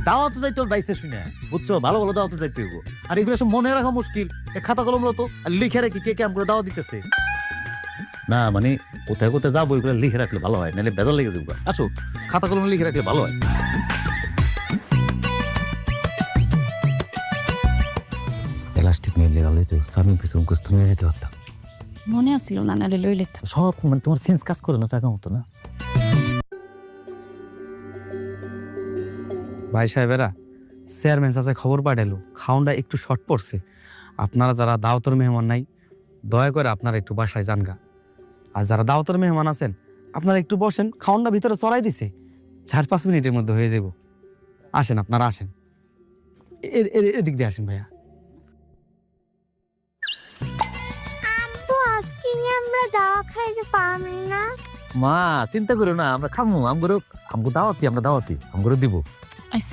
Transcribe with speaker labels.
Speaker 1: দাওয়াতে যাইতে ওর বাইসে শুনে বুঝছো, ভালো ভালো দাওয়াতে যাইতে হইব। আর এগুলো সব মনে রাখা মুশকিল। খাতা কলম তো আর লিখে রাখি কে কেমন করে দাওয়া দিতেছে। না মানে কোথায় কোথায় যাবো এগুলো লিখে রাখলে ভালো হয়, নাহলে বেজার লেগে যাবো। আসো, খাতা কলম লিখে রাখলে ভালো হয়। প্লাস্টিক নিয়ে গেলে তো স্বামী কিছু মুখস্থ নিয়ে যেতে পারতাম।
Speaker 2: মনে আসছিল না, নাহলে লইলে তো।
Speaker 1: সব মানে তোমার সেন্স কাজ করে না, টাকা মতো না।
Speaker 3: ভাই সাহেবেরা, চেয়ারম্যান চাচা খবর পাঠালো খাউনটা একটু শর্ট পড়ছে। আপনারা যারা দাওয়াতের মেহমান নাই, দয়া করে আপনারা একটু বাসায় যান গা। আর যারা দাওয়াতের মেহমান আছেন, আপনারা একটু বসেন, খাউনটা ভিতরে চড়াই দিছে, 4-5 মিনিটের মধ্যে হয়ে যাব। আসেন, আপনারা আসেন, এদিক দিয়ে আসেন ভাইয়া।
Speaker 4: আব্বু আজকে আমরা দাওয়া খাইতে পারবি না।
Speaker 1: মা চিন্তা করো না, আমরা খামু। আমগুলো দাওয়াতি, আমরা দাওয়াতি আমগুলো দিব।